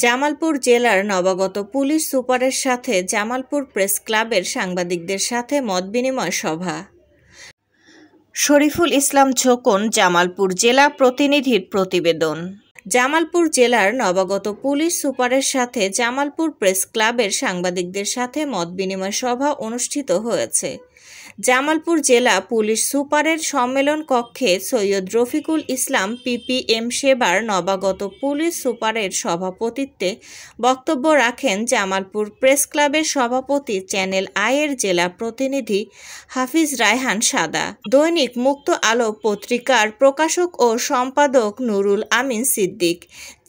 জামালপুর জেলার নবাগত পুলিশ সুপারের সাথে জামালপুর প্রেস ক্লাবের সাংবাদিকদের সাথে মতবিনিময় সভা। শরীফুল ইসলাম ছোকন, জামালপুর জেলা প্রতিনিধির প্রতিবেদন। জামালপুর জেলার নবাগত পুলিশ সুপারের সাথে জামালপুর প্রেস ক্লাবের সাংবাদিকদের সাথে মতবিনিময় সভা অনুষ্ঠিত হয়েছে। জামালপুর জেলা পুলিশ সুপারের সম্মেলন কক্ষে সৈয়দ রফিকুল ইসলাম পিপিএম সেবার নবাগত পুলিশ সুপারের সভাপতিত্বে বক্তব্য রাখেন জামালপুর প্রেস ক্লাবের সভাপতি চ্যানেল আইয়ের জেলা প্রতিনিধি হাফিজ রায়হান সাদা, দৈনিক মুক্ত আলো পত্রিকার প্রকাশক ও সম্পাদক নুরুল আমিন সিদ্দিক,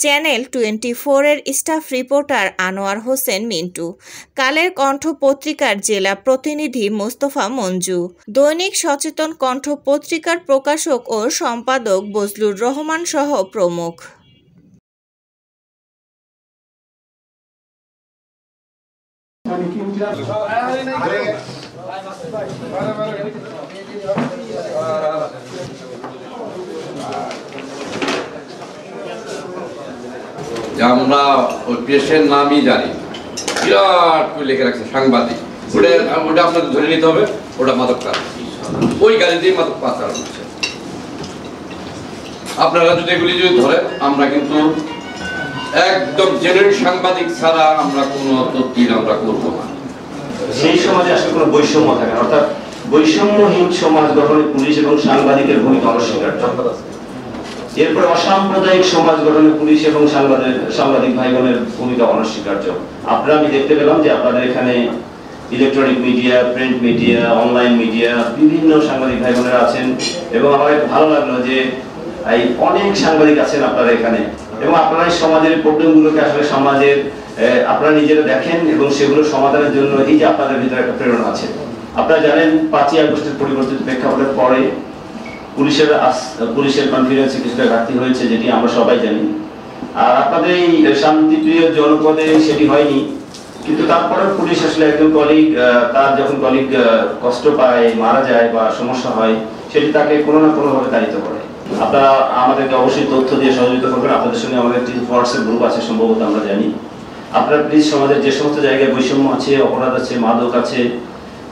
চ্যানেল 24 এর স্টাফ রিপোর্টার আনোয়ার হোসেন মিন্টু, কালের কণ্ঠ পত্রিকার জেলা প্রতিনিধি মোস্তফা মঞ্জু, দৈনিক সচেতন কণ্ঠ পত্রিকার প্রকাশক ও সম্পাদক বজলুর রহমান সহ প্রমুখ। আমরা ওই প্রেসের নামই জানি, বিরাট করে লিখে রাখছে সাংবাদিক, ওটা আপনাদের ধরে নিতে হবে, ওটা মাদক কাজ, ওই গাড়িতেই মাদক পাচার হচ্ছে। আপনারা যদি এগুলি যদি ধরেন, আমরা কিন্তু একদম জেনুইন সাংবাদিক ছাড়া আমরা কোনো তথ্য আমরা করবো না। সেই সমাজে আসলে কোনো বৈষম্য থাকে না, অর্থাৎ বৈষম্যহীন সমাজ গঠনে পুলিশ এবং সাংবাদিকের ভূমিকা অনস্বীকার্য। এরপরে অসাম্প্রদায়িক সমাজ গঠনে পুলিশ এবং সাংবাদিক ভাই বোনের ভূমিকা অনস্বীকার্য। আমি দেখতে পেলাম যে আপনাদের এখানে electronic media, print media, online media, বিভিন্ন সাংবাদিক ভাই বোনেরা আছেন এবং আমার ভালো লাগলো যে অনেক সাংবাদিক আছেন আপনারা এখানে, এবং আপনারা সমাজের প্রবলেমগুলোকে আসলে সমাজের আপনারা নিজেরা দেখেন এবং সেগুলো সমাধানের জন্য এই যে আপনাদের ভিতরে একটা প্রেরণা আছে। আপনারা জানেন 5ই আগস্টের পরিবর্তিত প্রেক্ষাপটের পরে পুলিশের কনফিডেন্সে কিছুটা ঘাটতি হয়েছে, যেটি আমরা সবাই জানি। আর আপনাদের এই শান্তিপ্রিয় জনপদে সেটি হয়নি, কিন্তু তারপরে পুলিশ আসলে একজন কলিগ, তার যখন কলিগ কষ্ট পায়, মারা যায় বা সমস্যা হয়, সেটি তাকে কোনো না কোনোভাবে তাড়িত করে। আপনারা আমাদেরকে অবশ্যই তথ্য দিয়ে সহযোগিতা করবেন। আপনাদের সঙ্গে আমাদের একটি হোয়াটসঅ্যাপ গ্রুপ আছে সম্ভবত, আমরা জানি। আপনারা প্লিজ সমাজের যে সমস্ত জায়গায় বৈষম্য আছে, অপরাধ আছে, মাদক আছে,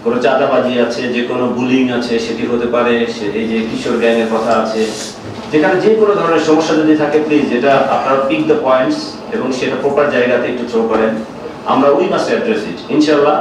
কোনো চাঁদাবাজি আছে, যে কোনো বুলিং আছে, সেটি হতে পারে, এই যে কিশোর গ্যাংয়ের কথা আছে, যেখানে যে কোনো ধরনের সমস্যা যদি থাকে, প্লিজ এটা আপনারা পিক দ্য পয়েন্টস এবং সেটা প্রপার জায়গাতে একটু থ্রো করেন। আমরা উই মাস্ট অ্যাড্রেস ইট ইনশাআল্লাহ।